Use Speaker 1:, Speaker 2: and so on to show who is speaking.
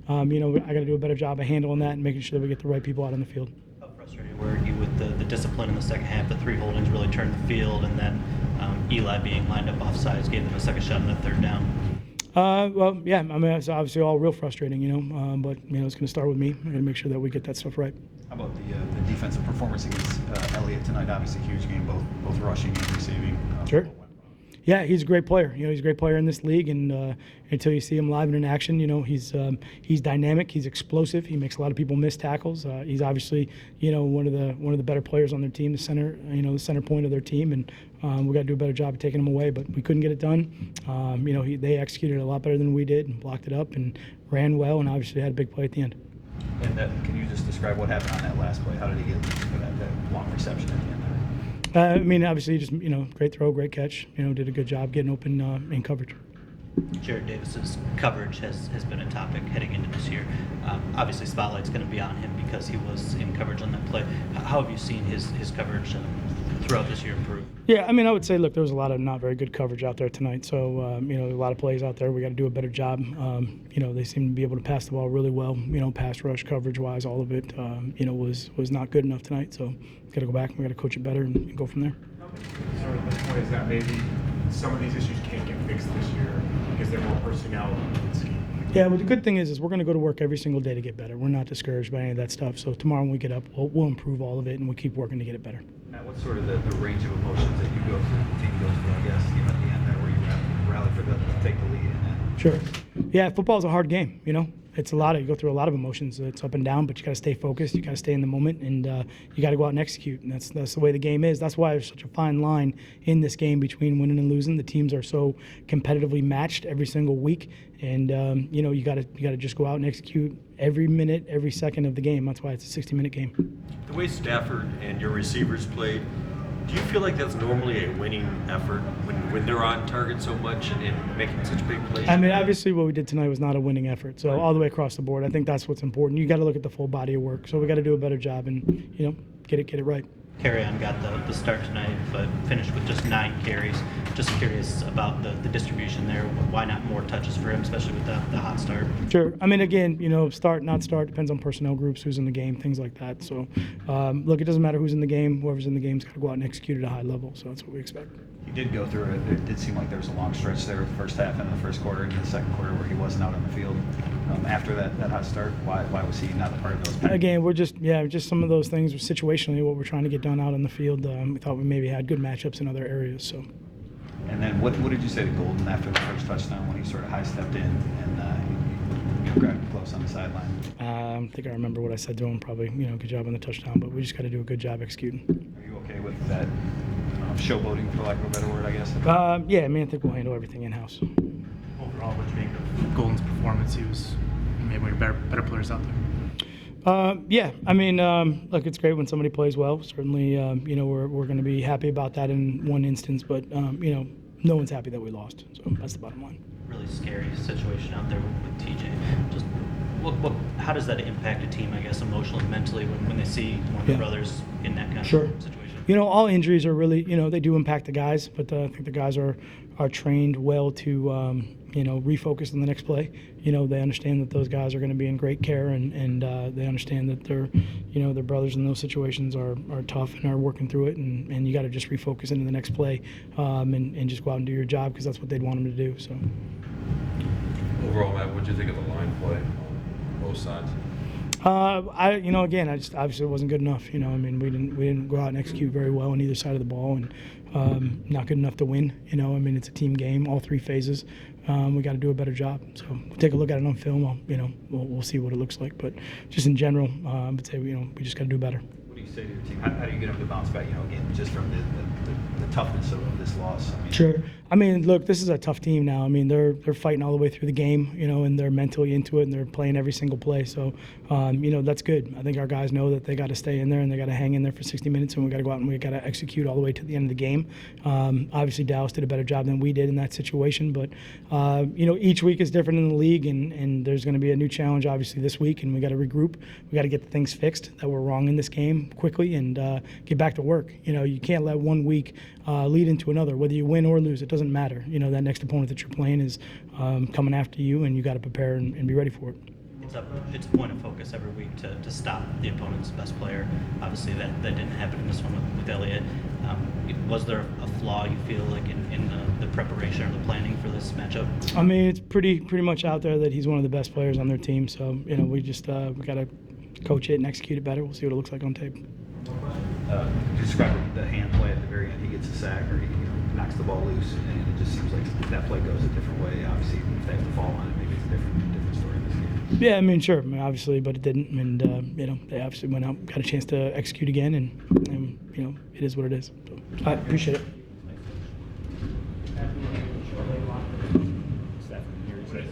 Speaker 1: I got to do a better job of handling that and making sure that we get the right people out on the field.
Speaker 2: How frustrated were you with the discipline in the second half? The 3 holdings really turned the field, and then Eli being lined up offsides gave them a second shot and a third down.
Speaker 1: Well, yeah, I mean, it's obviously all real frustrating, but, it's going to start with me. I'm going to make sure that we get that stuff right.
Speaker 3: How about the defensive performance against Elliott tonight? Obviously, huge game, both rushing and receiving.
Speaker 1: Sure. Yeah, he's a great player. He's a great player in this league, and until you see him live and in action, he's dynamic. He's explosive. He makes a lot of people miss tackles. He's obviously, one of the better players on their team, the center point of their team, and we got to do a better job of taking him away. But we couldn't get it done. They executed a lot better than we did, and blocked it up, and ran well, and obviously had a big play at the end.
Speaker 3: And can you just describe what happened on that last play? How did he get for that long reception at the end there?
Speaker 1: Obviously, just great throw, great catch. Did a good job getting open in coverage.
Speaker 2: Jared Davis's coverage has been a topic heading into this year. Obviously, spotlight's going to be on him because he was in coverage on that play. How have you seen his coverage throughout this year improve?
Speaker 1: Yeah, I would say, look, there was a lot of not very good coverage out there tonight. So, a lot of plays out there. We got to do a better job. They seem to be able to pass the ball really well. Pass rush coverage-wise, all of it, was not good enough tonight. So, got to go back and we got to coach it better and go from there.
Speaker 4: Sort of the point is that maybe some of these issues can't get fixed this year because they're more personnel than scheme.
Speaker 1: Yeah, well, the good thing is we're going to go to work every single day to get better. We're not discouraged by any of that stuff. So tomorrow when we get up, we'll improve all of it, and we'll keep working to get it better.
Speaker 3: Matt, what's sort of the range of emotions that you go through, the team goes through, I guess, at the end there where you rally for them to take the lead?
Speaker 1: Sure. Yeah, football's a hard game, It's a lot. You go through a lot of emotions. It's up and down, but you got to stay focused. You got to stay in the moment, and you got to go out and execute. And that's the way the game is. That's why there's such a fine line in this game between winning and losing. The teams are so competitively matched every single week, and you got to just go out and execute every minute, every second of the game. That's why it's a 60-minute game.
Speaker 5: The way Stafford and your receivers played, do you feel like that's normally a winning effort when they're on target so much and making such big plays?
Speaker 1: Obviously what we did tonight was not a winning effort. So all the way across the board, I think that's what's important. You got to look at the full body of work. So we got to do a better job and get it right.
Speaker 2: Carry-on got the start tonight, but finished with just 9 carries. Just curious about the distribution there. Why not more touches for him, especially with the hot start?
Speaker 1: Sure. Again, start, not start, depends on personnel groups, who's in the game, things like that. So, look, it doesn't matter who's in the game. Whoever's in the game's got to go out and execute at a high level. So that's what we expect.
Speaker 3: You did go through it. It did seem like there was a long stretch there, the first half and the first quarter and the second quarter where he wasn't out on the field. After that hot start, why was he not a part of those plays?
Speaker 1: Again, we're just some of those things situationally what we're trying to get done out on the field. We thought we maybe had good matchups in other areas. So.
Speaker 3: And then what did you say to Golden after the first touchdown when he sort of high-stepped in and grabbed him close on the sideline?
Speaker 1: I think I remember what I said to him. Probably, good job on the touchdown, but we just got to do a good job executing.
Speaker 3: Are you okay with that showboating, for lack of a better word, I guess?
Speaker 1: Yeah, I think we'll handle everything in-house.
Speaker 4: Overall, what do you think of Golden's performance? He was maybe one of your better players out there.
Speaker 1: Yeah, look, it's great when somebody plays well. Certainly, we're going to be happy about that in one instance, but, no one's happy that we lost. So that's the bottom line.
Speaker 2: Really scary situation out there with TJ. Just how does that impact a team, I guess, emotionally, mentally, when they see one of their brothers in that kind of situation?
Speaker 1: All injuries are really, they do impact the guys, but I think the guys are trained well to, refocus on the next play. They understand that those guys are going to be in great care, and they understand that their brothers in those situations are tough and are working through it, and you got to just refocus into the next play and just go out and do your job because that's what they'd want them to do. So.
Speaker 6: Overall, Matt, what did you think of the line play on both sides?
Speaker 1: Again, obviously it wasn't good enough. We didn't go out and execute very well on either side of the ball, and not good enough to win. It's a team game, all 3 phases. We got to do a better job. So we'll take a look at it on film. We'll see what it looks like. But just in general, I would say we just got to do better.
Speaker 3: What do you say to your team? How do you get them to bounce back? Again, just from the toughness of this loss.
Speaker 1: Sure. Look, this is a tough team now. They're fighting all the way through the game, and they're mentally into it, and they're playing every single play. So, that's good. I think our guys know that they got to stay in there and they got to hang in there for 60 minutes, and we got to go out and we got to execute all the way to the end of the game. Obviously, Dallas did a better job than we did in that situation, but each week is different in the league, and there's going to be a new challenge obviously this week, and we got to regroup. We got to get the things fixed that were wrong in this game. game quickly and get back to work. You can't let one week lead into another. Whether you win or lose, it doesn't matter. That next opponent that you're playing is coming after you, and you got to prepare and be ready for it.
Speaker 2: It's a point of focus every week to stop the opponent's best player. Obviously, that didn't happen in this one with Elliott. Was there a flaw you feel like in the preparation or the planning for this matchup?
Speaker 1: I mean, it's pretty much out there that he's one of the best players on their team. So we just we got to coach it and execute it better. We'll see what it looks like on tape.
Speaker 3: Describe the hand play at the very end. He gets a sack or he knocks the ball loose, and it just seems like that play goes a different way. Obviously, if they have to fall on it, maybe it's a different story in this game.
Speaker 1: Yeah, I mean, sure, obviously, but it didn't, and they obviously went out, got a chance to execute again, and it is what it is. So, I appreciate it.
Speaker 4: Steph, here he says.